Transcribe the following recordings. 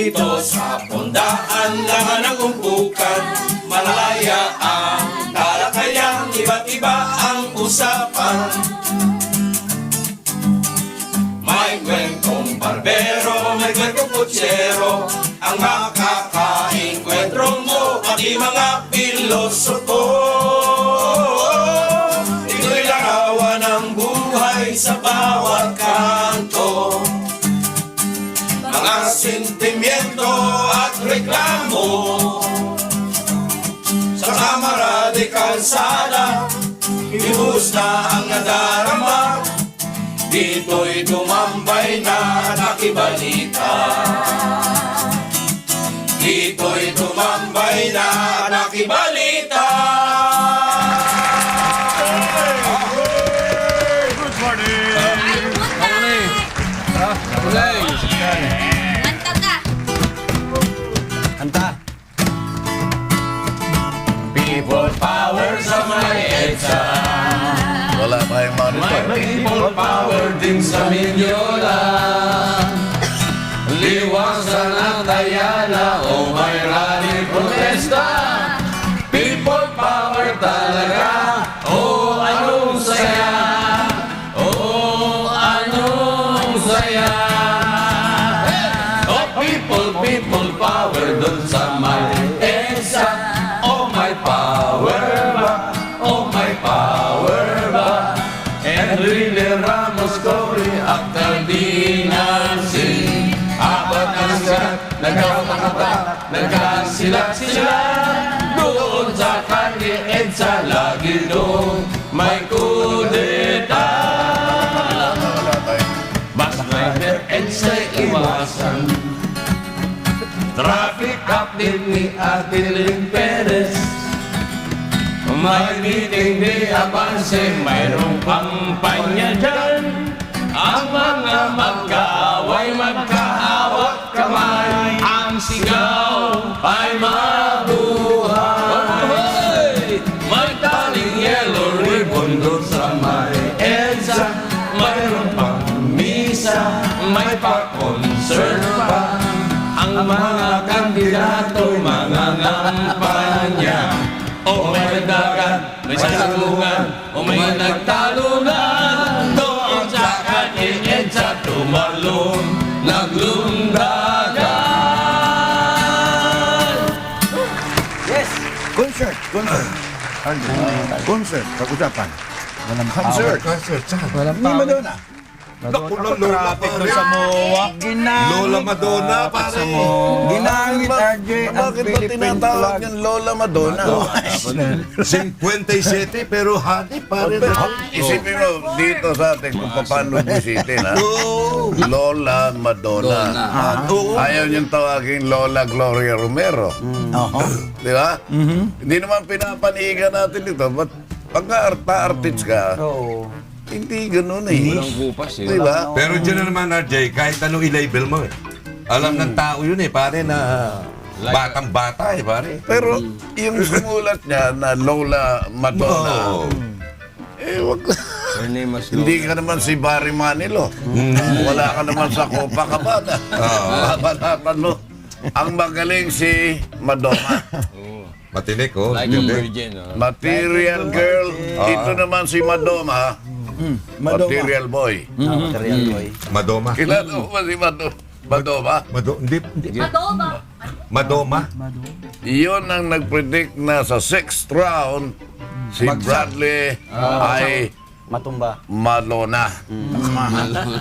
dito sa pundaan, laman ng umpukan, malaya ang talakayan, iba't iba ang usapan. May kwentong barbero, may kwentong kutsero, ang makakainkwentro mo, pati mga pilosopo. Ito'y larawan ng buhay sa bawat kanto, mga sentimiento at reklamo. Sa kamara de kalsada, ibuhos na ang nadarama, dito'y tumambay na nakibalita. Dito'y tumambay na nakibalita. Good morning! Kanta ka! Kanta! People power sa may EDSA, Wala tayong monitor. may people power din sa Mindiola. Liwasan ang Tayala o may rally protesta. People power talaga, oh anong saya, oh anong saya. Oh people power dun sa may EDSA. Oh my power ba, oh my power ba. Enrile Ramos Cory at Cardinal Sin, apat ang sikat, nagkakakata, nagkasilat-sila. Doon sa Kanye EDSA, lagi doon may kudeta. Wala tayo. Bus driver EDSA iwasan, traffic update ni Ate Lynn Perez. May meeting di Abanse, mayroong kampanya dyan. Ang mga magkaaway, magkahawak kamay, ang sigaw ay mabuhay. May taling yellow ribbon doon sa may EDSA, mayroong pang misa, may pa-concert pa. Ang mga kandidato, mga ngampanya, o may nagdagan, may sasalungan, o may nagtalunan. Doon sa Kanye EDSA, tumalon, naglundagan. Yes! Concert. Concert. Pag-usapan. Concert. Ni Madonna. Naku, Lola traffic sa MOA. Lola Madonna, pare. Ginamit RJ ang Bakit ba Philippine tinatawag flag? yung Lola Madonna? 57, pero hati pare. Isipin mo dito sa atin kung paano bisitin, ha? Lola Madonna. Ayaw niyong tawagin Lola Gloria Romero. Di ba? Hindi naman pinapanigan natin ito. Ba't pagka-artist ka, hindi ganun eh. Di ba? Pero dyan na naman, RJ, kahit anong i-label mo eh. Alam ng tao yun eh, pare, na batang-bata eh, pare. Pero yung sumulat niya na Lola Madonna, wag hindi ka naman si Barry Manilow. Wala ka naman sa Copacabana. Babalatan mo. Ang magaling si Madonna. Matinik, oh. Like a virgin, Material girl. Ito naman si Madonna. Material boy. Material boy. Madoma. Kilala mo ba si Madonna? Hindi. Adoba! Madoma. Iyon ang nag-predict na sa 6th round si Bradley ay Matumba. Malona.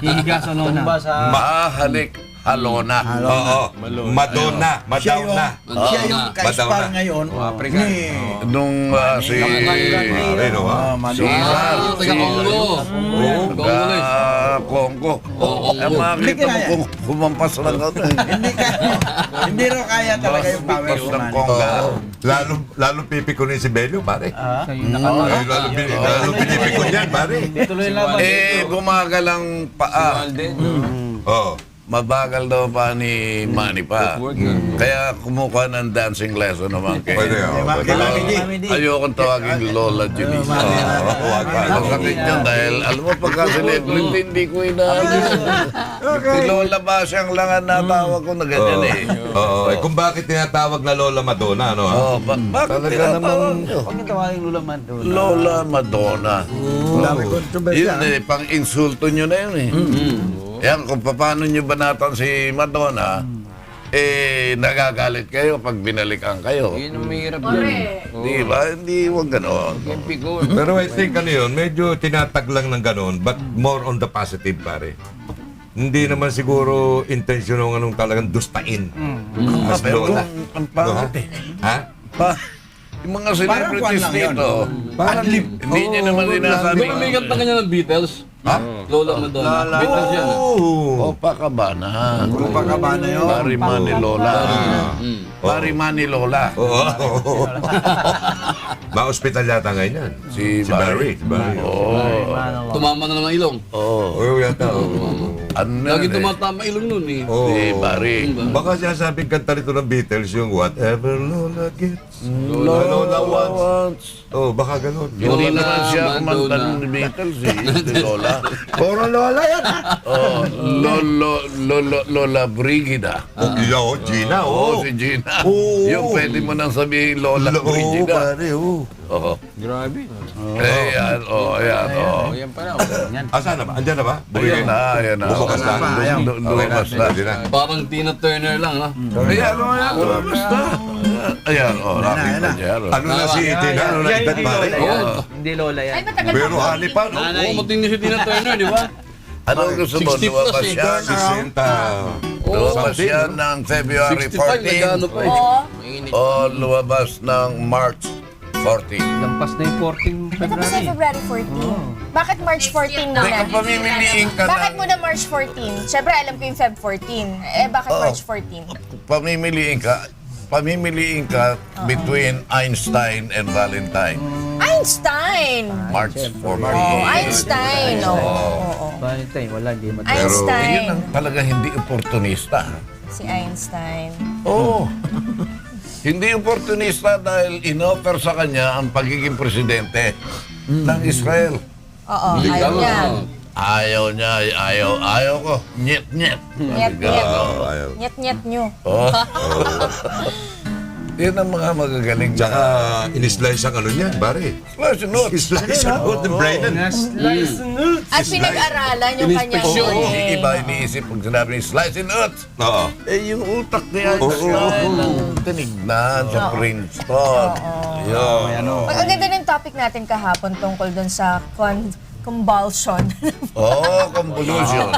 Hihiga sa lona. Matumba sa... Mahalik Halona. Oo. Madonna. Madonna. Siya yung ka-spar Madonna. ngayon Africa. ni Nung si Pare, no, ha? Cesar, Taga Congo. Congo. Ang makita mo kung kumampas lang ako. hindi raw kaya talaga yung power Kumampas ng woman. Congo. Lalo pipikunin si Bello, pare. Lalo pinipikon yan, pare. Tuloy laban. Gumagalang paa. Oo. Mabagal daw pa ni Manny pa. Kaya kumukuha ng dancing lesson naman kay Pwede, oh. Ayokong tawagin Lola Janice. Masakit yun dahil alam mo pagka celebrity hindi ko inaayos. Si Lola Basyang lang ang natawag ko na ganyan eh. Oo, kung bakit tinatawag na Lola Madonna, ano ha? Oh, bakit Talaga tinatawag namang... nyo? Huwag yung tawagin Lola Madonna. Lola Madonna. Dami kontrobersya. Yun eh, pang-insulto nyo na yun eh. Yan, kung paano nyo banatan si Madonna, nagagalit kayo pag binalikan kayo. Yun ang mahirap yan. Di ba? Hindi, huwag gano'n. Yung figure. Pero I think ano yun, medyo tinatag lang ng ganun, but more on the positive, pare. Hindi naman siguro intensyon ng anong talagang dustain. As Pero Lola. ang pangit eh. Ha? Yung mga celebrities kwan lang yun. dito, Parang hindi nyo naman sinasabi. Di ba may kanta kanya ng Beatles? Ha? Lola Madonna. Beatles yan. Oh. Copacabana. Copacabana yun. Parimani Lola. Parimani Lola. Oo. Ma-hospital yata ngayon yan. Si Si Barry. Si Barry. Oo. Tumama na ng ilong. Oo, yata. Ano Lagi yun eh? tumatama ilong nun eh. Oo. Si Barry. Baka sinasabing kanta nito ng Beatles yung Whatever Lola Gets. Lola wants. Oh, baka ganun. Hindi Lola naman siya kumanta Madonna. ng Beatles eh. Si Lola. Puro Lola yan, ha? Oh, Lola Brigida. Oh, Gina, Oo, oh. si Gina. Oo. Yung pwede mo nang sabihin Lola Oo, Brigida. pare, oo. Oo. Grabe. Ayan, ayan, Oh, yan pala. Yan. Asan na ba? Andyan na ba? Ayan na, ayan na. Bumukas na. Lumabas na. Pwede na. Parang Tina Turner lang, ha? Ayan, lumabas na. Ayan, nakita niya. Ano na si Tina? Ano na Yan, edad, hindi pare? Lola yan. Hindi Lola yan. Pero hani pa, no? Oo, matindi si Tina Turner, di ba? Ano gusto mo? 60 plus Lumabas eh. siya. 60. Lumabas siya ng February 65, nagano 14 pa eh. o lumabas ng March 14. Lampas na yung 14 Tapos February. February 14. Bakit March 14 muna? Teka, pamimiliin ka Bakit ng... muna March 14? Siyempre, alam ko yung Feb 14. Bakit Oo. March 14? Pamimiliin ka between Einstein and Valentine. Einstein! March 14. Einstein, oo. Valentine, wala, hindi Yun matapos. Einstein. ang talaga hindi oportunista. Si Einstein. Oo. Hindi oportunista dahil inoffer sa kanya ang pagiging presidente ng Israel. Oo, ayaw niya. Ayaw niya, ayaw ko. Nyet. Nyet, nyet. ayaw. Nyet, nyet nyo. Oh. Yan ang mga magagaling. Tsaka, in-slice ang ano niyan, pare. Slice and notes. Slice ang ano ng Brennan. At pinag-aralan yung kanyang Inspeksyon. Yung iba iniisip pag sinabi ni slice and notes. Oo. Yung utak ni Einstein ang tinignan sa Princeton. Yun. Ang ganda ng topic natin kahapon tungkol dun sa convulsion. Oh, convolution.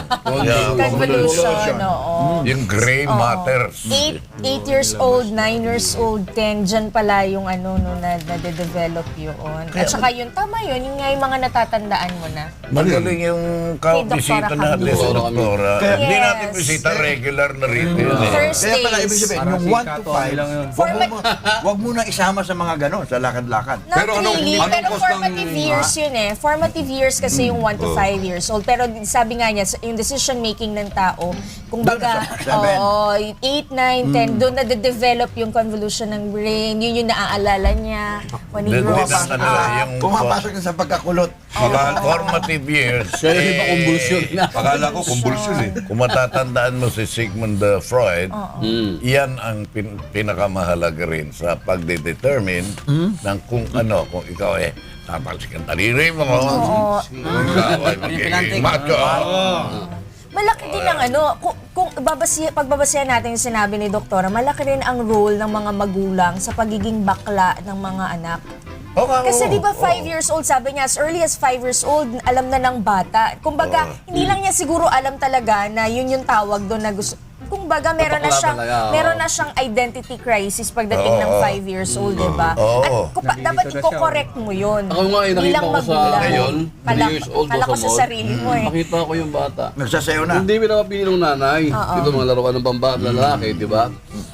Convolution, oo. Yung gray matters. 8 years old, 9 years old, 10, dyan pala yung ano no, na-develop yun. At saka yun, tama yun, yung nga yung mga natatandaan mo na. Magaling yung kabisita Kay Dr. natin sa Camilo. doktora. Hindi Yes. natin bisita, regular na rin yun eh. Kaya pala, ibig Thursdays. sabihin, Parang yung si 1 to Kato, lang yun. 5, wag mo na isama sa mga ganon, sa lakad-lakad. Not Pero anong- really, anong pero cost formative ng- years yun eh. Formative years kasi yung 1 to 5 years old. Pero sabi nga niya, yung decision making ng tao, kung baga, sa 7. 8, 9, 10, doon na-develop yung convolution ng brain, yun yung naaalala niya when he Doon grows din ang ano, up. yung Pumapasok na sa pagkakulot. formative years. Kaya di ba convulsion na? Akala ko convulsion eh. Kung matatandaan mo si Sigmund Freud, yan ang pinakamahalaga rin sa pagde-determine ng kung ano, kung ikaw tatalsik ang taliri mo. Kung ikaw ay magiging macho. Malaki din ang ano, kung pagbabasihan natin yung sinabi ni Doktora, malaki rin ang role ng mga magulang sa pagiging bakla ng mga anak. Kasi di ba 5 years old, sabi niya, as early as 5 years old, alam na ng bata. Kumbaga, hindi lang niya siguro alam talaga na yun yung tawag doon na gusto. Kumbaga, meron na siyang identity crisis pagdating ng 5 years old, di ba? Oo. At dapat i-correct mo yun. Ako nga, nakita Bilang ko sa magulang. ngayon, 3 years old Kala ko ko sa sa mall. sarili mo eh. Nakita ko yung bata. Nagsasayaw na. Hindi pinapapili ng nanay. Dito mga laruan ng pambata, lalaki, di ba?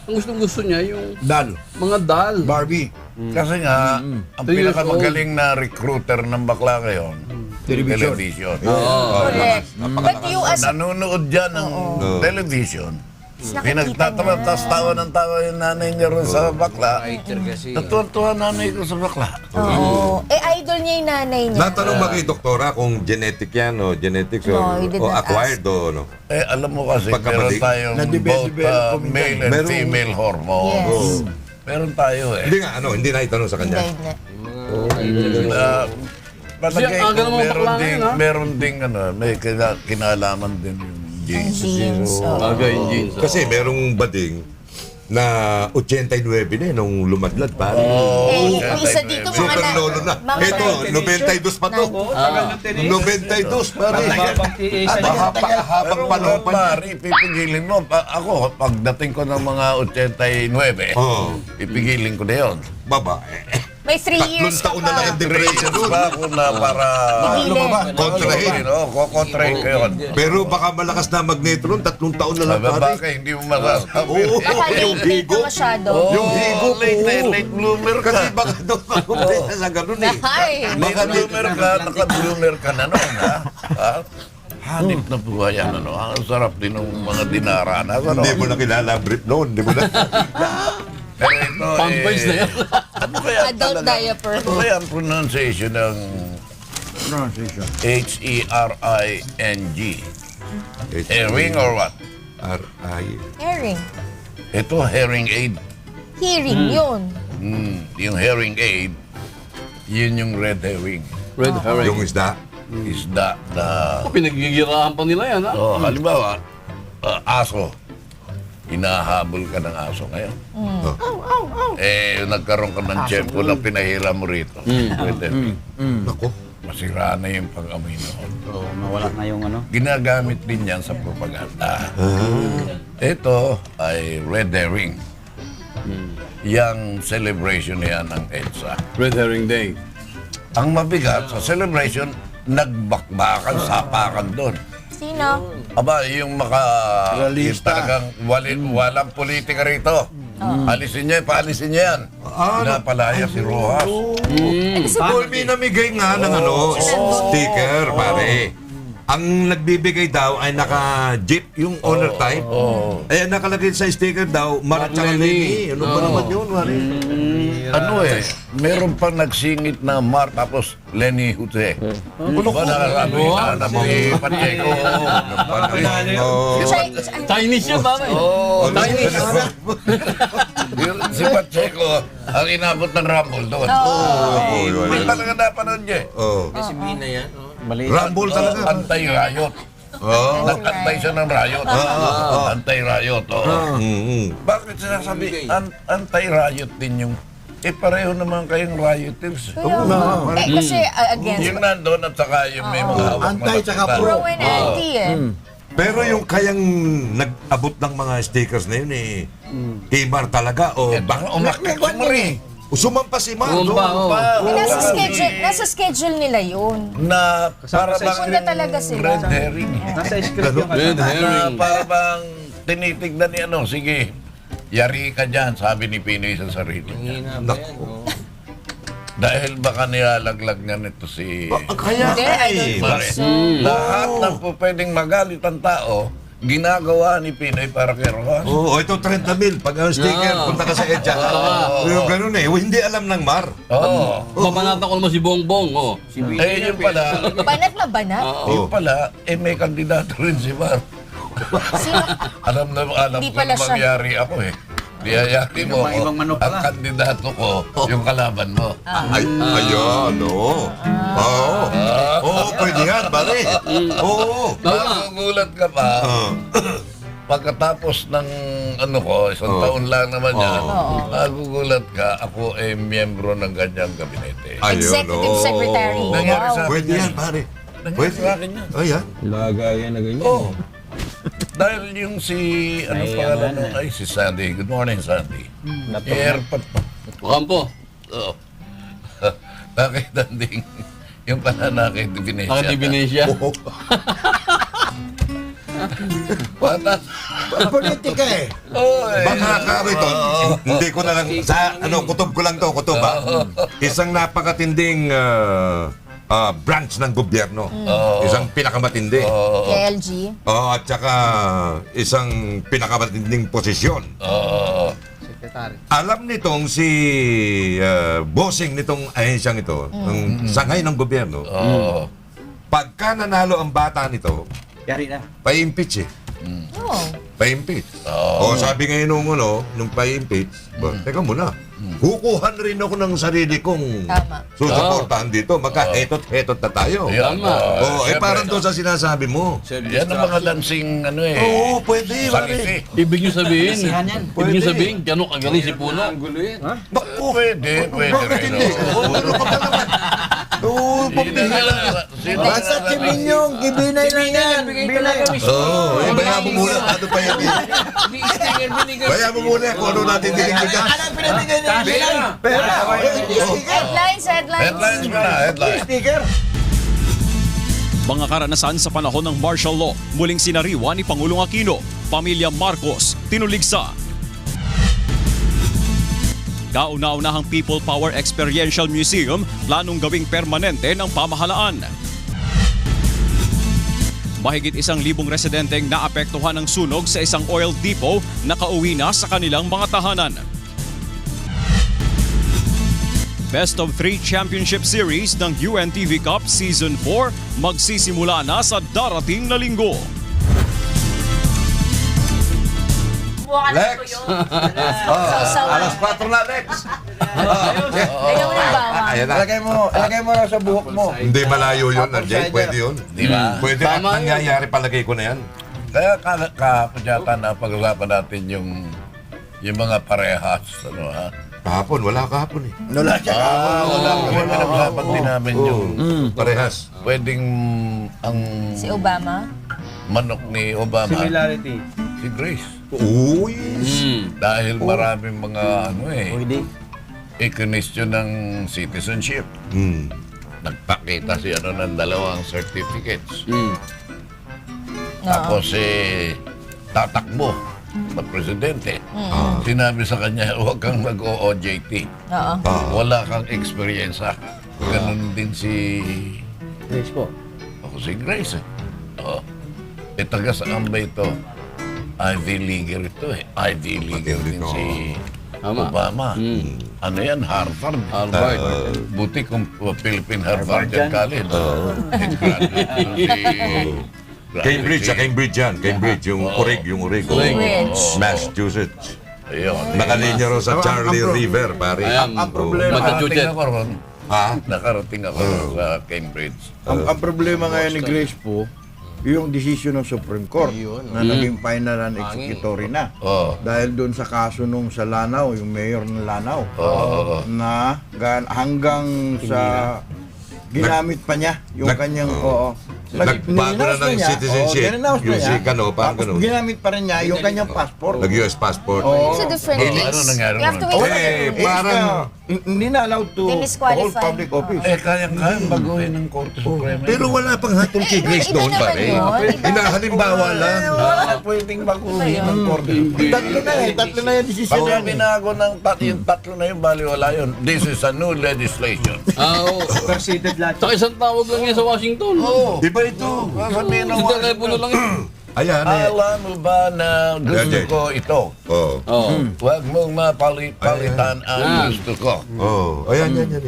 Ang gusto niya yung Dal. mga dal. Barbie. Kasi nga, ang 3 years pinakamagaling na recruiter ng bakla ngayon, Television. Correct. But you as Nanonood dyan ng television. Tapos nakikita Pinagtatawa, niya. tapos tawa ng tawa yung nanay niya ron sa bakla. Writer kasi. Natuwa nanay ko sa bakla. Oo. Idol niya yung nanay niya. Natanong ba kay doktora kung genetic yan o genetics No, he did o not acquired o ano? Alam mo kasi, meron Pagkabalik. tayong both male and Meron- female hormones. Yes. Meron tayo Hindi nga, hindi na itanong sa kanya. Hindi. Palagay Siya, ko, naman bakla ngayon, ha? meron ding may kinalaman din yung Ang genes. jeans. oo. Bagay yung jeans. Kasi merong bading na 89 na nung lumadlad pa. Eh, yung isa dito mga Super lolo na. Ito, 92 pa to. 92 pare. Habang Pero panahon pa niya. pare, pipigilin mo. Ako, pagdating ko ng mga 89, Oo. pipigilin ko na yun. Babae. May 3 years ka Tatlong taon na lang pa. yung difference Grades doon. ba ako na para Kontrahin. Kontrahin ko yun. Pero baka malakas na magnetron, 3 taon na lang pare. Baka hindi mo masasabi. Oo. Baka Yung late higo. na masyado. Yung higo, late bloomer ka. Kasi baka doon makumpleto sa ganun eh. Ay. Late bloomer ka, naka-bloomer ka na noon, ha? Hanip na buhay yan, ano? Ang sarap din ng mga dinaranas, ano? Hindi mo na kilala ang brief noon. Hindi mo na. Pero ito, Pampers na yan. ano kaya Adult talaga? diaper. Ano kaya ang pronunciation ng H-E-R-I-N-G? Herring or what? R.I. Herring. Ito, hearing aid. Hearing, yun. Yung hearing aid, yun yung red herring. Red herring. Yung isda. Isda na... Pinagigirahan pa nila yan, ha? Halimbawa, aso. Hinahabol ka ng aso ngayon. Nagkaroon ka ng tiyempo na pinahiram mo rito. Pwede. Nako. Masira na yung pag-amoy noon. So, mawala na yung ano. Ginagamit din yan sa propaganda. Ito ay red herring. Yang celebration yan ng EDSA. Red herring day. Ang mabigat sa celebration, nagbakbakan, sapakan doon. Sino? Aba, yung yung talagang walang politika rito. Alisin niya, paalisin niya yan. Pinapalaya si Rojas. Paul, may namigay nga ng sticker, pare. Ang nagbibigay daw ay naka-jeep, yung owner type. Eh, nakalagay sa sticker daw, Mark tsaka Lenny. Ano ba naman yun, pare? Meron pang nagsingit na Mar tapos Lenny Jose. Ano ba nakakabi na si Pacheco? Chinese yun, ba? Chinese. Si Pacheco, ang inabot ng Rumble doon. Hindi talaga napanood niya. Rumble talaga. Anti-riot. Nag-antay siya ng riot. Anti-riot. Bakit sinasabi anti-riot din yung pareho naman kayong rioters. Kasi against Yung nandun at saka yung may mga hawak Antay tsaka malakita. pro and anti eh. Pero yung kayang nag-abot ng mga stickers na yun eh, Timar talaga o Baka umakit si Marie. sumampa si Mar. Nasa schedule nila yun. Na para Punta bang talaga sila. red herring. Nasa script yung Red Na herring. para bang tinitignan ni sige, yari ka dyan, sabi ni Pinoy sa sarili niya. Dahil baka nilalaglag nga nito si... Kaya Hindi, I don't Mare. think so. Lahat ng po pwedeng magalit ang tao, ginagawa ni Pinoy para kay Rojas. Oo, ito 30,000. Pag ang sticker, punta ka sa EDSA. Yung ganun eh. Hindi alam ng Mar. Oo. Mabanatan ko naman si Bongbong, oh. Yung pala, Banat na banat. yung pala, may kandidato rin si Mar. Sino? Alam Hindi ko pala na siya. mangyari ako eh. Biyayari mo Mga ibang manok ang pala. kandidato ko, yung kalaban mo. Ay, ayan, oo. Oo. Oo, pwede yan, pare. Oo. Magugulat ka pa, pagkatapos ng isang taon lang naman yan, magugulat ka, ako ay miyembro ng ganyang gabinete. Ayun, Executive oo. Secretary. Nangyari Wow. sa akin Pwede yan, pare. Nangyari sa akin yan. Ayan. Lagayan na ganyan. Oh. Dahil yung si, pangalan nun? Ay, si Sandy. Good morning, Sandy. Airpot pa. Kampo. Oo. Nakita din yung pananakit ni Venetia. Naka-Divinesia. Patas. Politika eh. Oo, Baka ito, hindi ko na lang, kutob ko lang to, kutob ha. Isang napakatinding branch ng gobyerno. Isang pinakamatindi. KLG. At saka isang pinakamatinding posisyon. Alam nitong si bossing nitong ahensyang ito, ng sangay ng gobyerno, pagka nanalo ang bata nito, Yari na. pa-impeach eh. Oh. Pa-impeach. Sabi ngayon nung pa-impeach, teka muna, kukuhan rin ako ng sarili kong Tama. susuportahan dito. Magka-hetot-hetot na tayo. Tama. Parang doon sa sinasabi mo. Yan ang mga dancing ano eh. Oo, pwede. Salisi. Ibig nyo sabihin, yan. ibig nyo sabihin, gano'ng kagaling si Puno. Pwede rin. Ano ka ba naman? Oo, Basta kiminyong, kibinay lang yan. Binay. bayaan mo muna. Ano pa yan? Bayaan mo muna kung ano natin dinigdigan. Anong pinabigay niya? Pera. Headlines. Headlines mo na, headlines. Sticker. Mga karanasan sa panahon ng martial law, muling sinariwa ni Pangulong Aquino, pamilya Marcos, tinuligsa. Kauna-unahang People Power Experiential Museum, planong gawing permanente ng pamahalaan. Mahigit 1,000 residenteng naapektuhan ng sunog sa isang oil depot na kauwi na sa kanilang mga tahanan. Best of 3 Championship Series ng UNTV Cup Season 4 magsisimula na sa darating na linggo. Lex! Alas 4 na, Lex! Lagyan mo ng bawang. Ayan na. Ilagay mo na sa buhok mo. Hindi malayo yun, Jay. Pwede yun. Di ba? Pwede at Tama yun. nangyayari palagay ko na yan. Kaya kahapon yata na pag-usapan natin yung mga parehas. Ano ha? Kahapon, wala kahapon eh. Wala siya. Wala kami pinag-usapan din namin yung Parehas. pwedeng ang Si Obama. manok ni Obama. Similarity. Si Grace. Uy! Dahil maraming mga Pwede. i-question ng citizenship. Nagpakita si ng dalawang certificates. Tapos tatakbo na presidente. Sinabi sa kanya, huwag kang mag-OJT. Oo. Wala kang eksperyensya. Ganun din si Grace po. si Grace. Oo. Taga saan ba ito? Ivy League ito eh. Ivy League din si Tama. Obama. Ano yan? Harvard. Harvard. Buti kung Philippine Harvard College. Cambridge, sa Cambridge yan. Cambridge, yung Urig. Cambridge. Massachusetts. Ayun. Nakalinya ro sa Charlie River, pare. Ayan. Ang problema, Massachusetts. Nakarating ako ron. Ha? Nakarating ako sa Cambridge. ang problema ngayon ni Grace po, yung decision ng Supreme Court na naging final and executory na. Oo. Dahil doon sa kaso nung sa Lanao, yung mayor ng Lanao, na hanggang sa ginamit pa niya yung kanyang, Nagbago na ng citizenship. Yung si Cano, parang Tapos ganun. ginamit pa rin niya yung kanyang passport. Nag-US passport. It's a different case. Ano nangyari You have to wait nun? for Eh, the parang... Hindi na allowed to Disqualify. hold public office. Kaya-kaya baguhin ng Korte Suprema. Pero wala pang hatol kay Grace iba doon, naman pare. yun. Iba. Hinahalimbawa lang. Wala pwedeng baguhin ng Korte. Tatlo na yung decision Pag yan. binago ng yung tatlo na yun, bali wala yun. This is a new legislation. Oo. Superseded lahat. Saka isang tawag lang yan sa Washington. Iba ito. Sabihin ng Sa telepono lang yun. Ayan eh. alam mo ba na gusto Yan, ko ito? Oo. Oo. Huwag mong mapalitan ang gusto ko. Oo. Ayan, yan.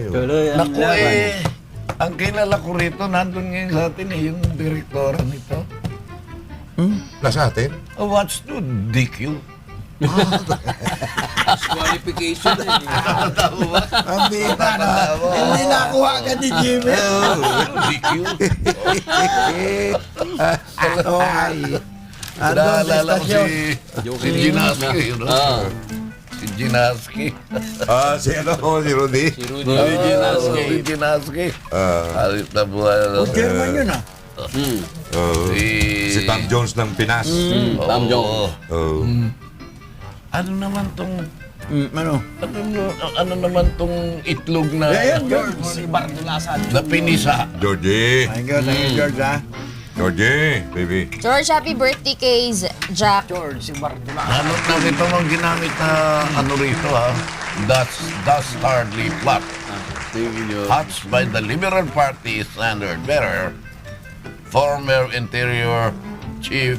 Naku ang kilala ko rito, nandun ngayon sa atin yung direktora nito. Nasa atin? Oh, what's to DQ? Qualification eh. Ang bita na. Hindi nakuha ka ni Jimmy. DQ? Naalala ko si Ginaski, you know? Si Ginaski. Si Rudy. Si Rudy Ginaski. Si Ginaski. Alit na buhay. German yun ah. Si Tom Jones ng Pinas. Tom Jones. Ano naman tong Ano? ano naman tong itlog na Yan, George. na pinisa? Georgie. Thank you, George ah. Georgie, baby. George, happy birthday kay Jack. Ano nakita mong ginamit na ano rito ha? That's hardly flat. hatched by the Liberal Party standard bearer, former Interior Chief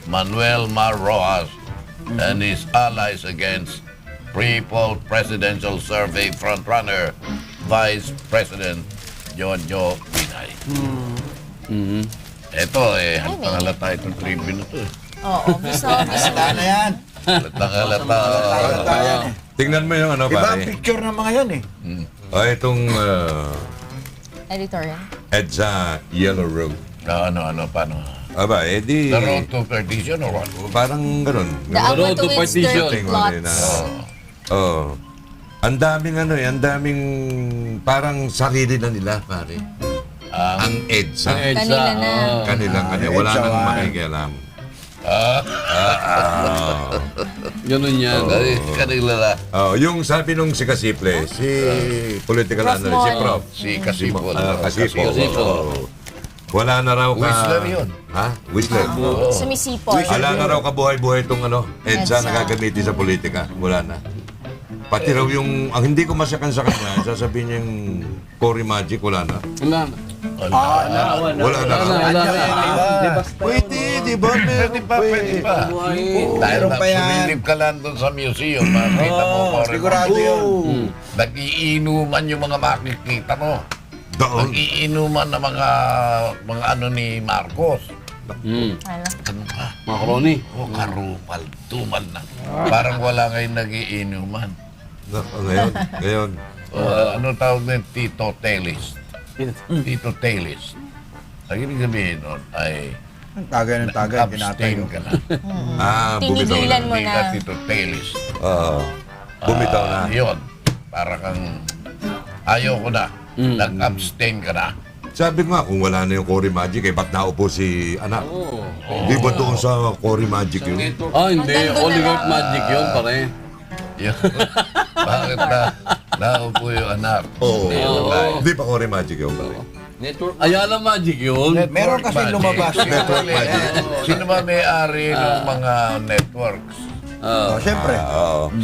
Manuel Mar Rojas and his allies against pre-poll presidential survey frontrunner Vice President Jojo Binay. Ito halata itong tribune na to eh. Oo, obvious na obvious. Halata na yan. Halata. Halata yan eh. Tingnan mo yung ano, Iba ang pare. picture ng mga yan eh. Itong Editorial. EDSA Yellow Road. Ano, paano? Aba, di... The road to perdition or what? Parang ganun. The Alma road to to partition. Winster plots. Oh. Ang daming ang daming parang sarili na nila, pare. Ang EDSA. Kanila na. Kanila. Wala EDSA, nang ah. makikialam. Ganun yan. Kanila na. Yung sabi nung si Kasiple, si political Prof. analyst, si Mon. Prof. Si Kasipol. Kasipo. Wala na raw ka... Whistler yun. Ha? Whistler. Sumisipol. Wala na raw kabuhay-buhay itong EDSA EDSA. na gagamitin sa politika. Wala na. Pati raw yung... Ang hindi ko masyakan sa kanya, sasabihin niya yung Cory Magic, wala na. Wala na. Wala na raw. Wala na. Pwede, di ba? Pwede pa. Dahil Meron pa yan. sumilip ka lang doon sa museum, makikita mo Oo, Cory sigurado Magic. yun. Nag-iinuman yung mga makikita mo. Doon. Nag-iinuman na mga ano ni Marcos. Ano? Ano ka? Macaroni. Karupal, tumal na. Parang wala ngayon nag-iinuman. Ngayon. Ano tawag na Tito Telis? Tito Telis. Ang ibig sabihin nun ay Tagay ng tagay, abstain tinatayo. ka na. Bumitaw na. Tinigilan mo Hindi na. ka Tito Telis. Bumitaw na. Yun. Para kang ayaw ko na. Nag-abstain ka na. Sabi ko nga, kung wala na yung Cory Magic, ba't naupo si anak? Di ba doon sa Cory Magic yun? Hindi. Hanggang doon Oligarch na lang. magic yun, pare. Yun. Bakit na naupo yung anak? Oo. Hindi, Di ba Cory Magic yun? Ayala magic yun. Meron kasi lumabas. Network magic. Sino ba may-ari ng mga networks? Siyempre.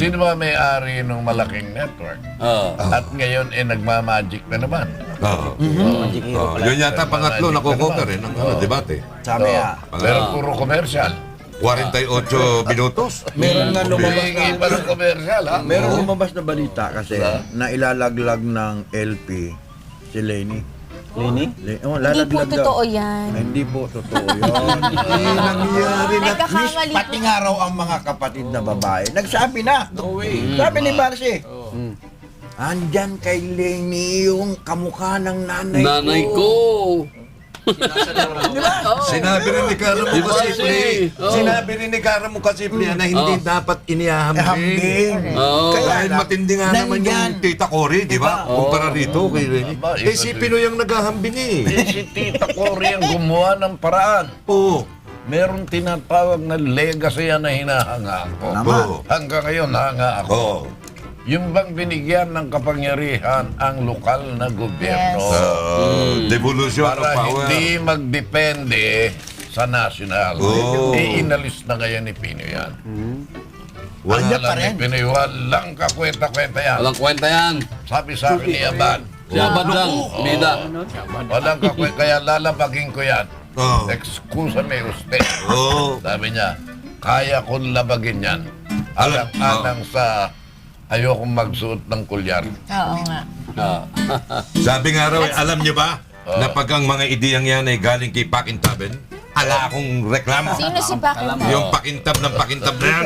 Sino ba may-ari ng malaking network? At ngayon nagmamagic na naman. Yun yata pangatlo na kukover ng debate. Sabi ah. Pero puro commercial. 48 minutos. Meron nga lumabas Humingi pa ng commercial, ha? Meron lumabas na balita kasi na ilalaglag ng LP si Lenny. Lenny? Hindi Lalaglag po daw. totoo yan. Hindi po totoo yun. Hindi nangyari na twist. Nagkakamali po. Pati nga raw ang mga kapatid na babae. Nagsabi na. Sabi ni Barsi. Andyan kay Lenny yung kamukha ng nanay ko. Nanay ko. Sinabi rin ni Cara mo Di ba kasi Sinabi rin ni Cara mo kasi na hindi dapat inihahambing. Hambing. Dahil matindi nga naman yung Tita Cory, di ba? Kumpara rito kay Lenny. Si Pinoy ang naghahambing eh. Si Tita Cory ang gumawa ng paraan. Oo. Meron tinatawag na legacy yan na hinahanga ko. Oo. Hanggang ngayon, nahanga ako. Oo. Yung bang binigyan ng kapangyarihan ang lokal na gobyerno Devolution of para power. hindi magdepende sa national. Oh. Inalis na ngayon ni Pino yan. Andyan Wala pa lang rin. ni Pino, walang kakwenta-kwenta yan. Walang kwenta yan. Sabi sa akin ni Aban, Si Abad lang. Bida. walang kakwenta, kaya lalabagin ko yan. Oo. Excusa me usted. Oo. Sabi niya, kaya kong labagin yan. Alang sa ayokong magsuot ng kulyar. Oo nga. Sabi nga raw, alam niyo ba, na pag ang mga ideyang yan ay galing kay Pakintaben, ala akong reklamo. Sino si Pakin? Yung pakintab ng pakintab na yan.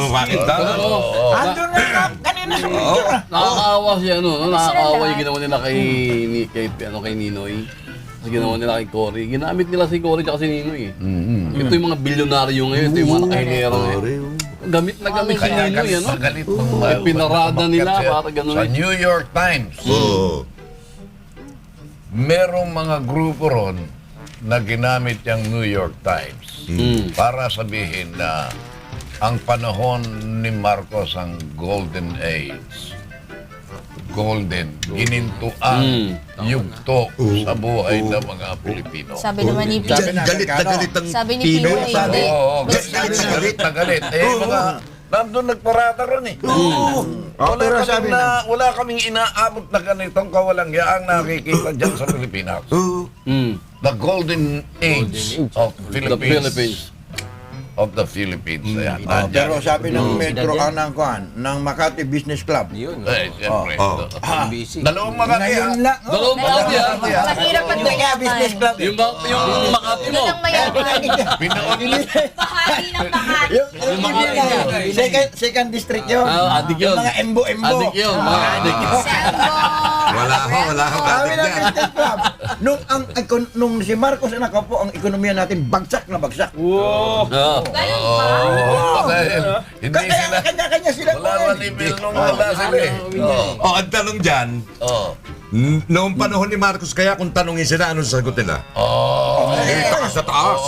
Pakintab. Andun na kanina sa picture. Nakakaawa siya, no? Nakakaawa yung ginawa nila kay Ninoy. Tapos ginawa nila kay Cory. Ginamit nila si Cory at si Ninoy. Ito yung mga bilyonaryo ngayon. Ito yung mga nakahilera ngayon. Gamit na gamit si Ninoy, ano? Magalit mo. Pinarada nila para ganun. Sa New York Times, Oo. merong mga grupo ron na ginamit yung New York Times para sabihin na ang panahon ni Marcos ang golden age. Golden, ginintuan, yugto sa buhay ng mga Pilipino. Sabi naman ni Galit na galit ang Sabi ni Pino, hindi. Oo, galit na galit. Mga, nandun nagparata ron eh. Wala kaming inaabot na ganitong kawalang yaang nakikita dyan sa Pilipinas. The golden age of The Philippines. Philippines. Of the Philippines. Ayan, Pero nandyan. sabi ng Metro ng Makati Business Club, Siyempre. Busy. Dalawang Makati. ngayon lang. Dalawang Makati, ah. Mahirap ang Business Club. Yung Makati mo. Yun ang mayaman. Bahagi ng Makati. Second district yun. Adik yun. Mga embo-embo. Adik yun. Mga adik. Wala ho. Sabi ng Business Club, nung si Marcos na nakaupo, ang ekonomiya natin bagsak na bagsak. Ganun ba? Dahil hindi sila. Kanya-kanya sila. Wala naman level nung wala sila eh. Oh, ang tanong dyan, noong panahon ni Marcos, kaya kung tanongin sila, anong sagot nila? Taas na taas.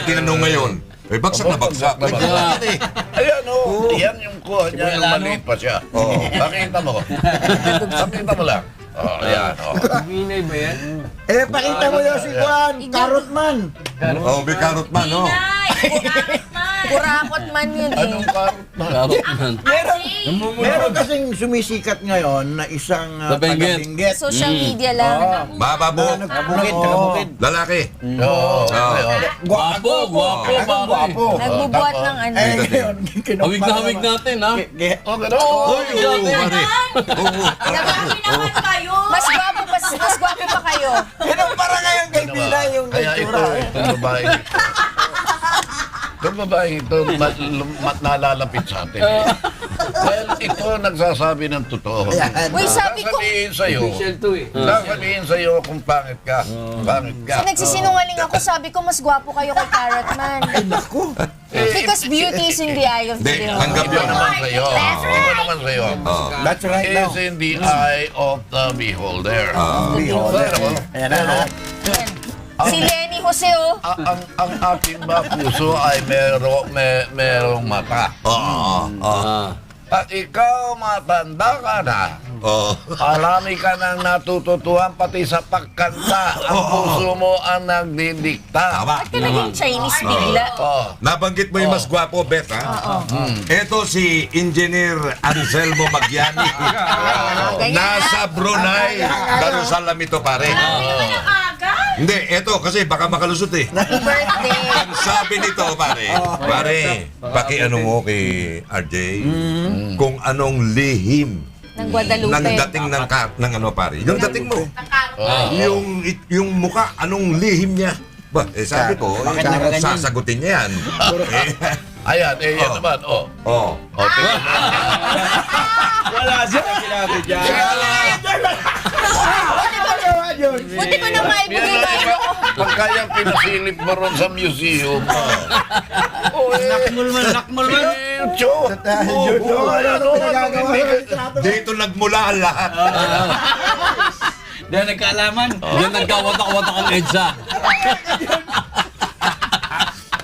Tinanong ngayon, bagsak na bagsak. Ayan yan yung kuha niya nung maliit pa siya. Pakita mo. Pakita mo lang. Ayan. Binay ba yan? Pakita mo yun si Juan, Carrot Man. May karot man, no? Nay! Kurakot man! Kurakot man yun eh. Anong karot na? Karot man. Meron kasing sumisikat ngayon na isang Sa Benguet. taga-Benguet. Social media lang. Bababo. Taga-Bukid. Lalaki. Gwapo, gwapo, pare. Nagbubuhat ng ano. Ngayon, Hawig na hawig natin, ha? Gano'n? Pare. Nagkakapi naman kayo! Mas gwapo pa kayo. Pero para ngayon kay Bila yung Kaya ito, itsura. itong babae. Itong babae ito, nalalapit sa atin. Dahil ito nagsasabi ng totoo. Uy, sabi ko, Sasabihin sa'yo, Official to eh. sasabihin sa'yo kung pangit ka. Pangit ka. nagsisinungaling ako, sabi ko mas gwapo kayo kay Carrot Man. Naku. Because beauty is in the eye of the Hindi, beholder. tanggap Iba yun. naman sa'yo. Iba naman sa'yo. That's right now. Is in the eye of the beholder. Beholder. Ayan na. Si Lenny Jose, oh. Ang aking puso ay merong mata. At ikaw matanda ka na. Alami ka nang natututuhan pati sa pagkanta. Ang puso mo ang nagdidikta. Tama. Ba't ka naging Chinese bigla? Nabanggit mo yung mas gwapo, Beth, ha? Ito si Engineer Anselmo Magyani. Ganyan Nasa Brunei, Darussalam ito, pare. Hindi, eto kasi baka makalusot eh. Happy birthday. Ang sabi nito, pare, pakiano mo kay RJ kung anong lihim Ng Guadalupe. ng dating ng ano, pare. Yung dating mo. Yung mukha, anong lihim niya? Ba, sabi ko, sasagutin niya yan. Ayan, yan naman. Tingnan mo. Wala siya sinabi dyan. Buti ko na maibigay kayo. Pagka yung pinasilip mo ron sa museum. Lakmul man. Dito nagmula ang lahat. Dahil nagkaalaman. Diyan nagkawatak-watak ang EDSA.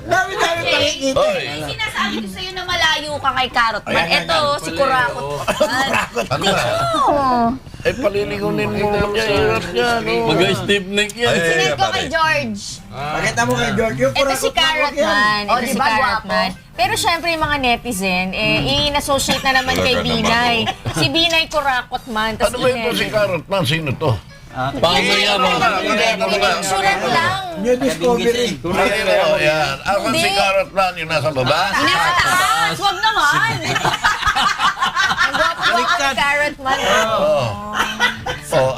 Dami-dami pakikita. Oy, Sinasabi ko sa'yo na malayo ka kay Carrot Man. Ayan, Ito, si Kurakot. ano na? Paliligunin mo niya. Hirap niya. Mag-stiff neck yan. Sinend ko kay George. Pakita mo kay George yung Ito si Carrot Man. O, Ito si diba, Carrot gwapo? Man. Pero syempre yung mga netizen, in-associate na naman kay Binay. Si Binay Kurakot Man. Ano ba ito si Carrot Man? Sino to? Pamaya mo. Pinicturan lang. New Discovery. Ayan. Asan si Hindi. Carrot Man? Yung nasa baba? Nasa taas! Huwag naman! Ang gwapo-gwapo ni Carrot Man.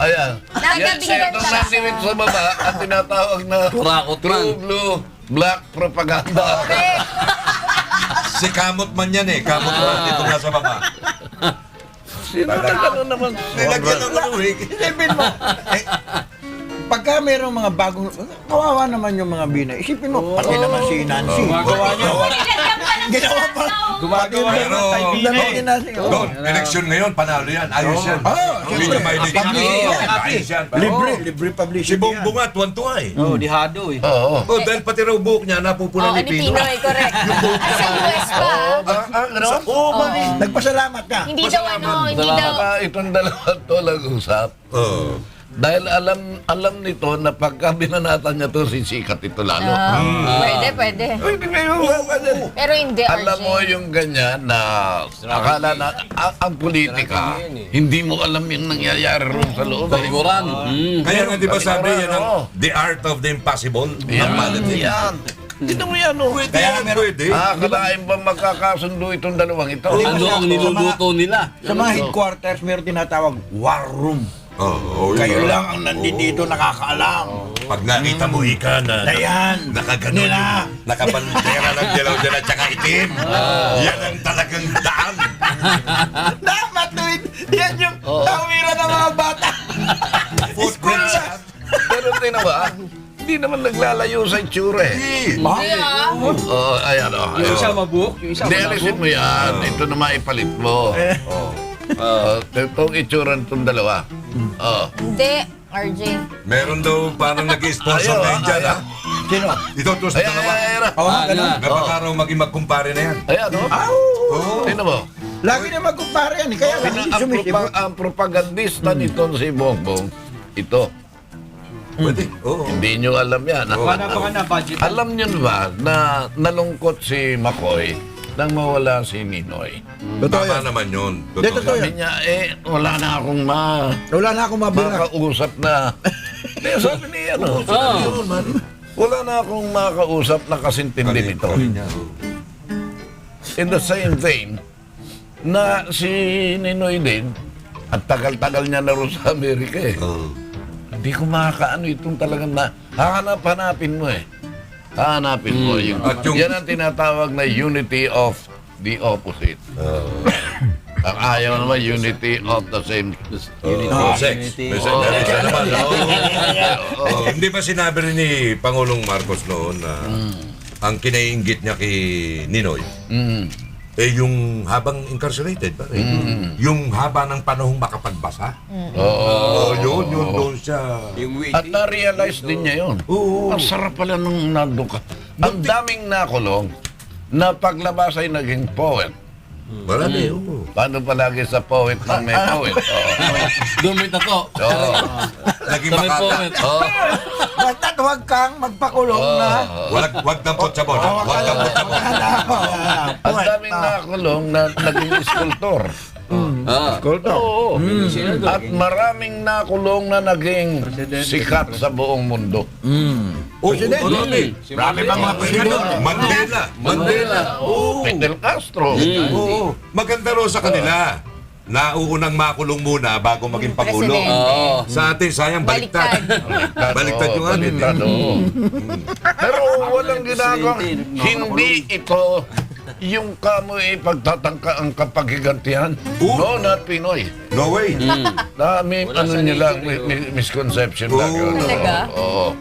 Ayan. Yan siya Nagabigyan itong siya. nasiwit sa baba at tinatawag na Kurakot man. True Blue Black Propaganda. Si Kamot man yan eh. Kamot man dito nasa baba. Sino na gano'n naman? Nilagyan ng ano eh. Isipin mo. Pagka mayroong mga bagong... Kawawa naman yung mga Binay. Isipin mo, pati naman si Nancy. Gumagawa niya. Nilagyan pa ng Ginawa pa. Gumagawa niya Pero, ng kaibigan. Dami ni Nancy. Doon, eleksyon ngayon, panalo yan. Ayos yan. Hindi niya may ayos yan. Libre Si publicity Bongbong nga, tuwan-tuwa eh. Oh, dihado eh. Oo. Dahil pati raw buhok niya, napupula Oo, ni ni Pino. Pinoy, correct. At sa US pa, Gano'n? Nagpasalamat ka. hindi daw ano, hindi daw. Baka itong dalawa to nag-usap. Dahil alam nito na pagka binanatan niya to, sisikat ito lalo. Pwede. Uy, hindi kayo ganyan. Pero hindi, Alam RJ. mo yung ganyan na akala na ang politika, hindi mo alam yung nangyayari ron sa loob. Talikuran. Kaya nga di ba sabi yan ang Oo. the art of the impossible? Yan, Ang politics. yan. Hindi mo yan, oh. Pwede yan, pwede. Akalain ba magkakasundo itong dalawang ito? Ano ang niluluto nila? Sa mga headquarters, meron tinatawag war room. Oo, Kayo yun. lang ang nandito nakakaalam. Pag nakita mo ika na Ayan. nakaganon Nila. yung nakapantera ng dilaw-dilaw at saka itim. Yan ang talagang daan. Dapat tuwid. Yan yung tawiran ng mga bata. Footprints. Pero tingnan ba, hindi naman naglalayo sa itsura eh. Oo, ayan o. Yung isa mabuhok, yung isa Hindi, malabo. alisin mo yan. Ito na maipalit mo. Itong itsura nitong dalawa. Hindi, RJ. Meron daw parang nag-sponsor Ayaw, ngayon dyan, ha? Sino? Ito, to sa Ayan, dalawa. ayan, ayan. Oo, ganun. Napaka raw maging magkumpare na yan. Ayan o. Oo. Tingnan mo. Lagi na magkumpare yan. Kaya lang sumisibot. Ang propagandista nito si Bongbong, ito. Pwede. Oo. Hindi nyo alam yan. Baka na budget. Alam nyo ba na nalungkot si McCoy nang mawala si Ninoy? Totoo Tama yan. naman yun. Hindi, totoo Sabi yan. niya, wala na akong Wala na akong mabira. makausap na. Hindi, sabi niya, wala na akong makausap na kasintindi nito. In the same vein, na si Ninoy din, at tagal-tagal niya na rin sa Amerika eh. Hindi ko makakaano itong talagang na, hanapin mo eh. Hanapin mo. At yung- Yan ang tinatawag na unity of the opposite. Ang ayaw naman, unity of the same. Sex. May sex naman. Oo. Hindi ba sinabi rin ni Pangulong Marcos noon na ang kinaiinggit niya kay Ninoy, yung habang incarcerated, yung haba ng panahong makapagbasa. Oo. Yun doon siya. At na-realize din niya yun. Oo. Ang sarap pala nung nandun ka. Ang daming nakulong na paglabas ay naging poet. Marami, oo. Paano palagi sa poet ng may poet? Dumit ako. Oo. Naging Sa may makata. poet. Basta't huwag kang magpakulong na. Wag dampot sa bola. Wag dampot sa bola. Ang daming nakulong na naging skulptor. Skulptor? Oo. At maraming nakulong na naging sikat sa buong mundo. Oh, marami. Marami pa mga presidente. Mandela. Oo. Fidel Castro. Oo. Maganda ro sa kanila. Nauunang makulong muna bago maging Pangulo. Presidente. Sa atin, sayang, baliktad. Baliktad yung ano. Baliktad, oo. Pero walang ginagawa. Hindi ito yung kamoy pagtatangka ang kapagigantihan. No, not Pinoy. No way. Na may ano nila, may misconception lang yun. Talaga? Oo.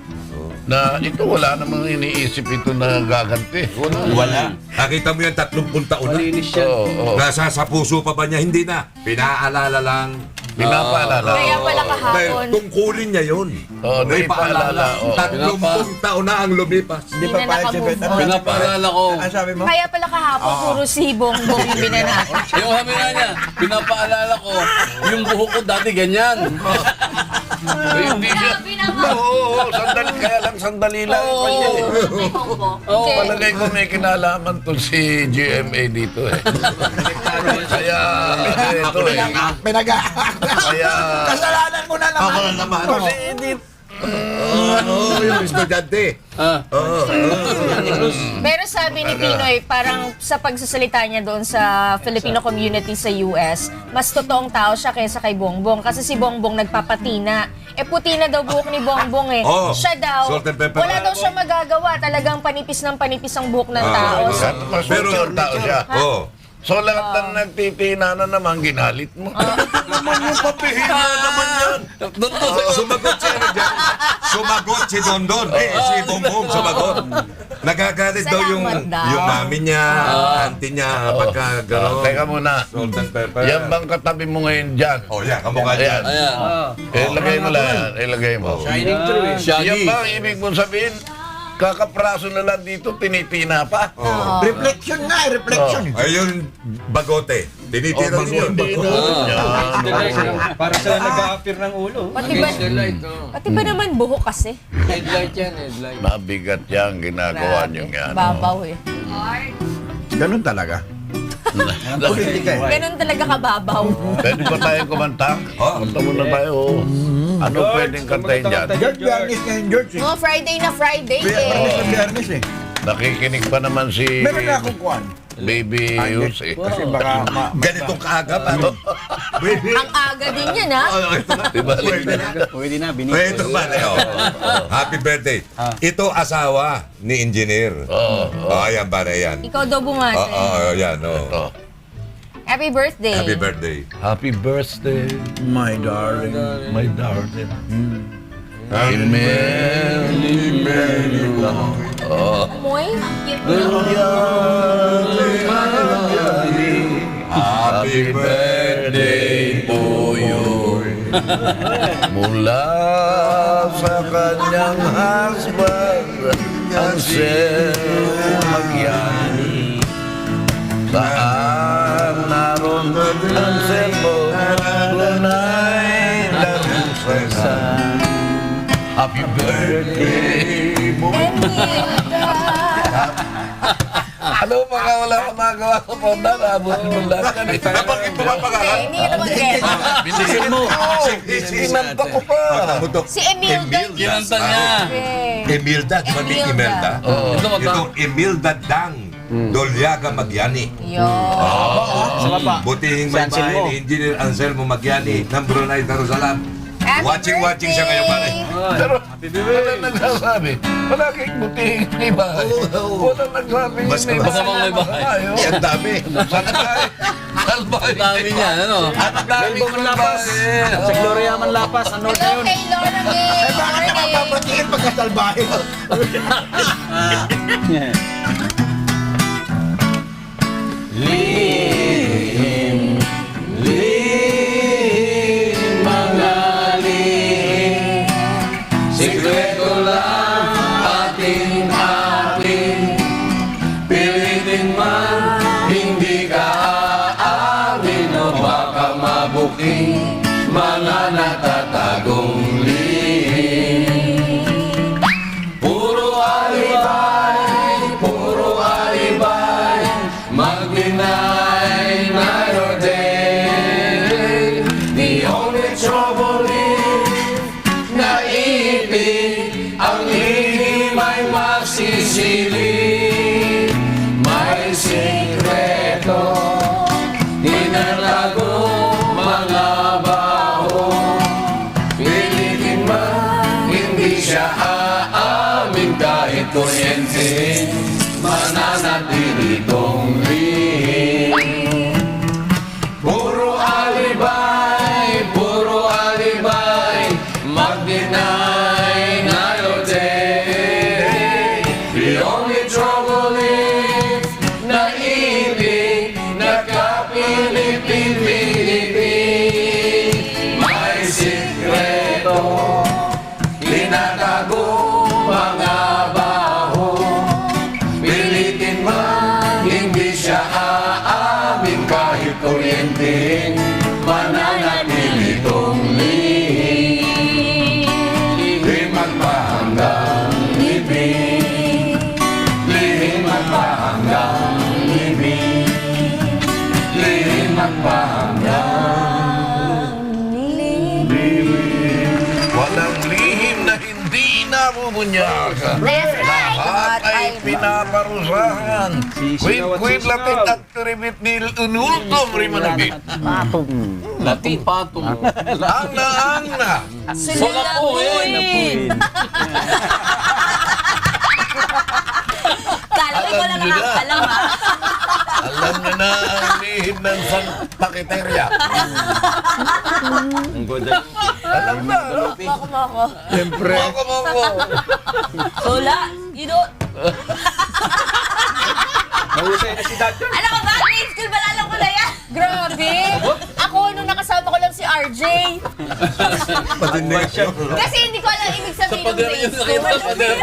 Na ito wala namang iniisip ito na gaganti. Wala. Nakita mo yan 30 taon na. Malinis siya. Oo. Nasa sa puso pa ba niya? Hindi na. Pinaalala lang. Pinapaalala. Kaya pala Dahil kahapon, tungkulin niya yun. Oo, May paalala. oo. 30 taon na ang lumipas. Hindi pa na pala si nakamove on. Pinapaalala ko. Ano sabi mo? Kaya pala kahapon, puro si Bongbong yung binanatan. Yung sabi nga niya, pinapaalala ko, yung buhok ko dati ganyan. Hindi siya. Oo, sandali. Kaya lang sandali lang. Oo. Palagay ko may kinalaman to si GMA dito eh. Kaya, ito eh. Kaya, Kasalanan mo na naman. Ako na naman. kasi hindi, Oo, yung estudyante. Pero sabi ni Pinoy, parang sa pagsasalita niya doon sa Filipino community sa US, mas totoong tao siya kaysa kay Bongbong. Kasi si Bongbong nagpapatina. Puti na daw buhok ni Bongbong eh. Oo. Siya daw, Salt and pepper. wala daw siya magagawa. Talagang panipis ng panipis ang buhok ng tao. So, mas mature tao siya. Oo. So lahat ng nagtitina na naman, ginalit mo. Naman yung papihina naman yan. Sumagot si ano dyan? Sumagot si Dondon. Si Bongbong sumagot. Nagagalit daw yung Salamat daw. yung mami niya, auntie niya, pagka gano'n. Teka muna. Salt and pepper. Yan bang katabi mo ngayon dyan? Oh, yan, kamukha niya. Ayan. Ayan. Ilagay mo lang yan. Ilagay mo. Shining through eh. Yan Shaggy. ba ang ibig mong sabihin? Kakapraso na lang dito, tinitina pa. Reflection nga, reflection. Ayun, bagote. Tinitira din yun. Para sa nag-a-appear ng ulo. Pati ba naman buhok kasi? Headlight yan, headlight. Mabigat yan, ginagawa nyo nga. Babaw eh. Ganun talaga. Politika eh. Ganun talaga kababaw. Pwede ba tayo kumanta? Kanta muna tayo. Ano pwedeng kantahin dyan? George, Biyernes ngayon, George eh. No, Friday na Friday Biyernes na eh. Biyernes eh. Nakikinig pa naman si Meron na akong kuhan. Baby Yus eh. Kasi baka Ganitong kaaga, ano? Ang aga din yan ha. Diba? Pwede na, Ito ba, Leo? Happy birthday. Ito asawa ni engineer. Ayan, pare, yan. Ikaw daw bumati. Yan, oh. Happy birthday. Happy birthday. Happy birthday, my darling. my darling. Many, many long. Moy? Happy birthday to you. Mula sa kanyang husband, ang Magyani. Saan naroon ang sermo, tunay na lusasan. Happy birthday, ano mga wala ka magawa sa ponda? Abot mo lang ka nito. Kapag ito ba pag-aral? Hindi naman get. Binisin mo. Sinanta ko pa. Si Emilda. Kinanta niya. Imelda, di ba may Imelda? Itong Imelda Dang. Dolyaga Magyani. Butihing may bahay ni Engineer Anselmo Magyani ng Brunei Darussalam. Watching siya ngayon, pare. Pero wala nagsasabi. Palaging butihing may bahay. Wala nagsasabi Mas may masamang may bahay. Ang dami. Salbay. Salbay. Dami niya, ano? Ang dami kong bahay. Sa Gloria Manlapas, ano na Hello yun? kay Laura May. Eh bakit naman papatingin pagkasalbahe? Sikreto lang ating pilitin man, hindi ka aamin o baka mabuking mga natatagong lihim. Puro alibay, mag-deny night or day. The only trouble is naipit ang lihim ay magsisili. May sikreto, tinatago mga baho. Pilitin man, hindi siya aamin kahit kuryente. Mananatili tong lihim. Puro alibay, mag-deny night or day. The only trouble is naibig, nakapilipin-pilipin. May sikreto, tinatago mga baho. Pilitin man, hindi siya aamin kahit kuryente. Mananatili tong lihim. Lihim magpahanggang ibig. Lihim magpahanggang ibig. Lihim magpahanggang Walang lihim na hindi nabubunyagan. Lahat ay pinaparusahan. Quid lapit at tribit nil unultom rimanabit. Patong. Ang na. Sulalapuin. Kala ko Alam lang nyo na. alam ha. Alam nyo na ang lihim ng San Paqueteria. Alam na, no? Mako. Siyempre. Moko. Sula, you know. Mahusay na si Dad. Alam ko ba? Grade school ba alam ko na yan? Grabe. Ako nung nakasama ko lang si RJ. Kasi hindi ko alam ibig sabihin ng Sa pader grade yun, school. nakita sa pader.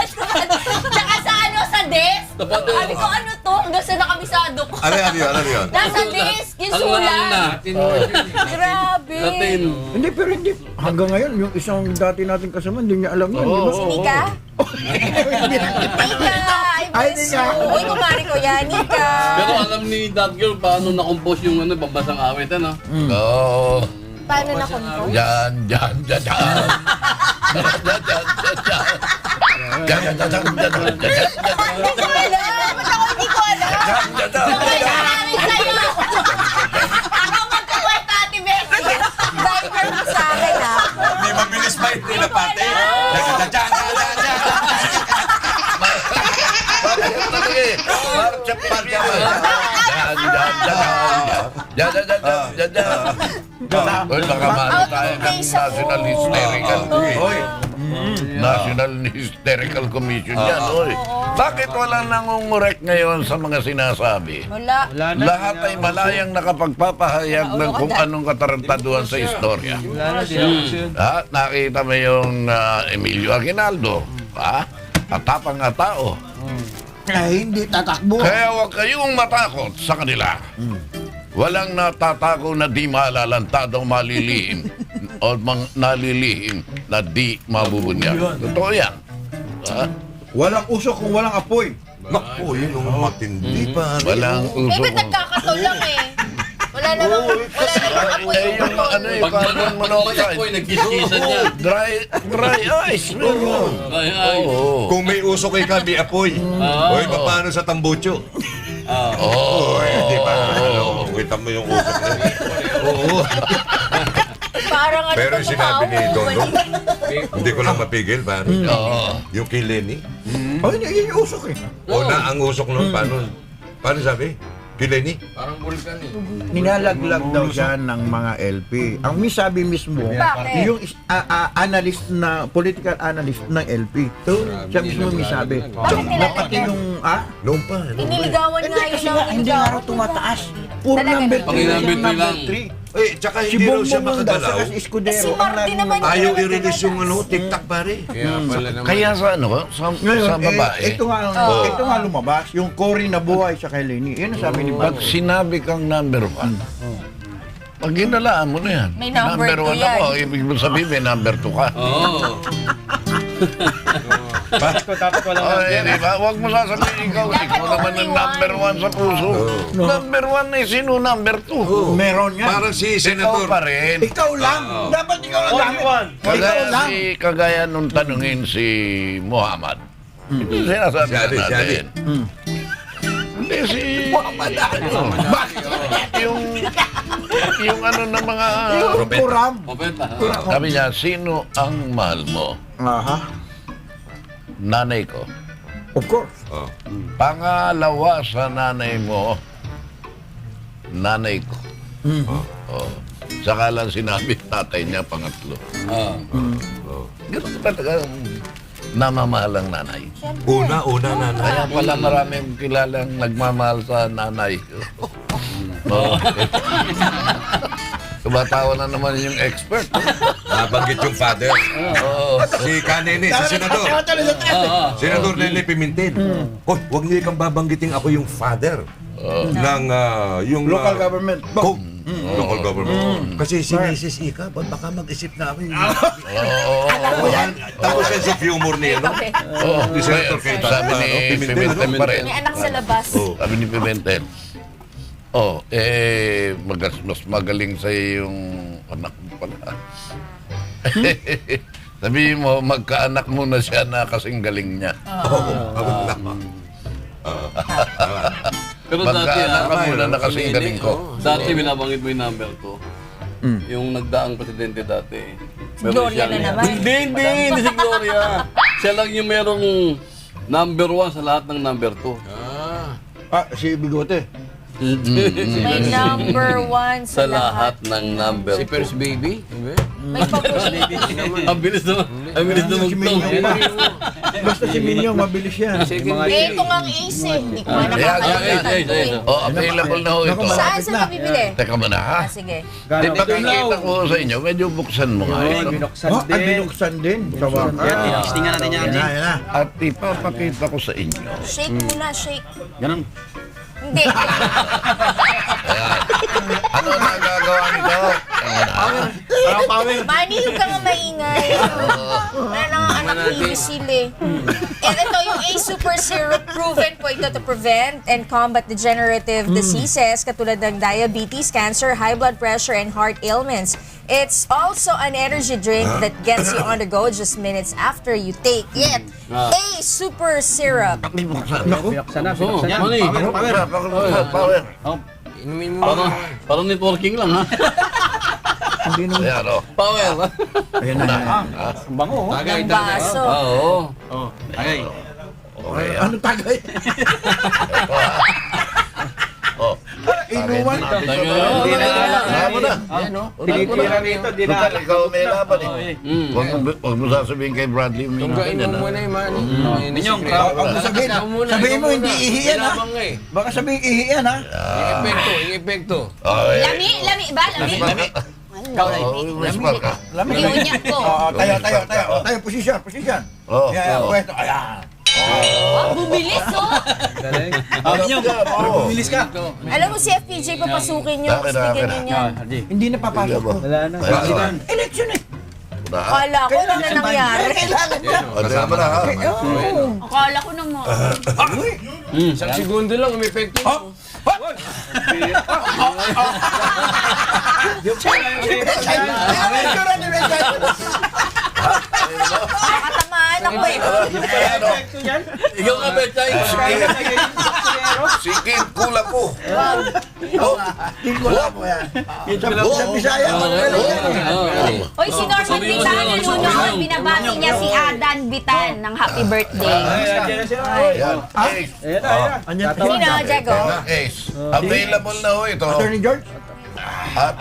Tsaka desk. Tapat eh. Sabi ko, ano to? Hanggang sa nakabisado ko. Ano yun? Nasa desk, yung Ang na. sulat. Grabe. Latin. Hindi, pero hindi. Hanggang ngayon, yung isang dati nating kasama, hindi niya alam yun. di ba? Si Nika? Nika! Ay, Nika. Uy, kumari ko yan, Nika! Pero alam ni that girl paano na-compose yung pambasang awit, ano? Oo. Paano na kumpong? Yan, yan, yan, yan. Yan, yan, yan, yan, yan, yan, yan, yan. Hindi ko alam! Ba't ako hindi ko alam? Yan, yan, yan. Maraming sa'yo. Ako magkakwenta, Ate Bessie. Driver mo sa akin, ha? Hindi mabilis ba hindi na pati? Uy, baka mano tayo ng National Hysterical National Hysterical Commission yan, uy. Bakit walang nangungurek ngayon sa mga sinasabi? Wala. Lahat ay malayang nakapagpapahayag ng kung anong katarantaduhan sa istorya. Ha? Nakita mo yung Emilio Aguinaldo, ha? Katapang nga tao. Ay, hindi tatakbo. Kaya huwag kayong matakot sa kanila. Walang natatako na di malalantad o malilihim o nalilihim na di mabubunyag. Totoo yan. Ha? Walang usok kung walang apoy. Naku, yun yung matindi pa. Walang Eh, uso. ba't nagkakataw lang eh? Wala namang ako Eh, yung ano yung Pag carbon monoxide. apoy, nagkiskisan yan. Dry ice. Meron. Ay, ay. Oo. Kung may usok kay kami, apoy. Uy, paano sa tambucho? Oo. Hindi pa. Kita mo yung usok na yun. Oo. Parang ano Pero to, sinabi ni mukha Don ako. hindi ko lang mapigil, pare. Yung kay Lenny. Oh, hindi, yun yung usok eh. O na, ang usok nun, paano sabi? Kay Lenny? Ninalaglag daw siya ng mga LP. Ang sabi mismo, Bakit? yung analyst na, political analyst ng LP. Siya mismo sabi. Bakit Na pati yung, Noon pa. Iniligawan nga yun kasi ang nga, hindi nga raw tumataas. Puro number 3 Pag number three lang. 3. Eh, tsaka Si hindi raw siya Bongbong lang daw, makagalaw. saka si Escudero. Si Marty naman yun. Ayaw i-release yung TikTok, pare. Kaya sa ano, sa Ngayon, babae, ito nga lumabas, yung Cory na buhay sa kay Lenny. Yan ang sabi ni pag Bongbong. sinabi kang number 1, pag ginalaan mo na yan. May number two 1 yan. ako, ibig mo sabihin may number 2 ka. Oo. Dapat walang Ay, di ba? Huwag mo sasabihin ikaw naman ang number 1 sa puso. Number 1 eh, sino number 2? Meron nga. Parang si Ikaw Senator. pa rin. Ikaw lang. Dapat ikaw lang gamit. Kagaya, Ikaw lang. kagaya nung tanungin si Muhammad. Hindi sinasabi Si Ali, na si Ali. natin. Hindi si... Bakit? Yung ano ng mga... Yung kuram. Mabenta. Sabi niya, sino ang mahal mo? Aha. Nanay ko. Of course. Pangalawa sa nanay mo, nanay ko. Oh. Saka lang sinabi tatay niya, pangatlo. Ganun talaga namamahal ang nanay. Una, nanay. Kaya pala maraming kilalang nagmamahal sa nanay. Oh. Tumatawa na naman yung expert. Nabanggit yung father. Oo. Si Kanene, si Senador. Senador Nene Pimentel. Hoy, huwag niyo kang babanggiting ako yung father ng yung Local government. local government. Kasi si Mrs. Ika, baka mag-isip namin. Tapos sense of humor niya, no? Oh, Si Senator Cayetano, sabi ni Pimentel pa rin. May anak sa labas. Sabi ni Pimentel, mas magaling sa yung anak mo pala. Sabi mo, magkaanak mo na siya na kasing galing niya. Pero dati, Magkaanak ka muna na kasing galing ko. Dati binabanggit mo yung number 2. Yung nagdaang presidente dati. Pero Gloria siya- na naman. Hindi si Gloria. Siya lang yung merong number 1 sa lahat ng number 2. Si Bigote. May number 1 Sa sa lahat. lahat ng number 2. First baby? May pag Ang bilis naman. Ang bilis lumugtong. Basta si Minyo, mabilis yan. Eh, ito nga ang ace eh. Hindi ko nga nakakalimutan ko eh. Oh, available na ho ito. Saan sa mabibili? Teka muna ha. Sige. Di ba kakita ko sa inyo, medyo buksan mo nga ito. Binuksan Oh, ay, binuksan din. Sa wakas. Testingan natin yan, Yan na, yan na. At ipapakita ko sa inyo. Shake muna, shake. Ganun. Hindi. Ano na gagawa nito? Manny, huwag ka nga maingay. Wala na nga anak ni Isil eh. And ito yung A Super Syrup, proven po ito to prevent and combat degenerative diseases katulad ng diabetes, cancer, high blood pressure, and heart ailments. It's also an energy drink that gets you on the go just minutes after you take it. A Super Syrup. Buksan. Binuksan na, binuksan na. Ano eh? Power. Parang networking lang ha. Ayan o. Power. Ayan na. Ang bango, oh. Ng baso. Oo. Okay. Okay. Ano tagay? Oh. Inuwan. Hindi na Laban mo na. Tinitira rito, di na. Total, ikaw may laban eh. Huwag mo sasabihin kay Bradley. Tunggain mo muna yung Minyong, Huwag mo sabihin mo hindi ihi yan ha. Baka sabihin ihi yan ha. Lami ba? Lami? Whisper ka. Iunyak ko. Tayo, posisyon. Oh. Yan, pwesto. Ayan. Bubilis oh. Minyong, bumilis ka. Alam mo si FPJ, papasukin nyo. Bakit, Kasi bakit? ganyan yan. Hindi na papasok. Wala na. Election eh. Kala ko na nangyari. Kailangan yan. Ano ba na ha? Akala ko naman. Isang segundo lang, umepekto. Nakatamaan ako eh. Ikaw ka, Betchay. Si Kid Kula po. Wala po yan. Sa Bisaya. Hoy, si Norman Bitan nanonood. Binabati niya si Adan Bitan ng happy birthday. Ayan. Ace. Sino, Jago? Ace. Available na ho ito. Attorney George? At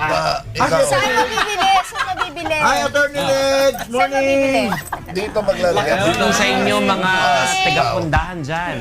ikaw, Saan mabibili? Saan mabibili? Hi, Attorney George. Saan mabibili? dito maglalagay. Dito sa inyo mga taga-pundahan dyan.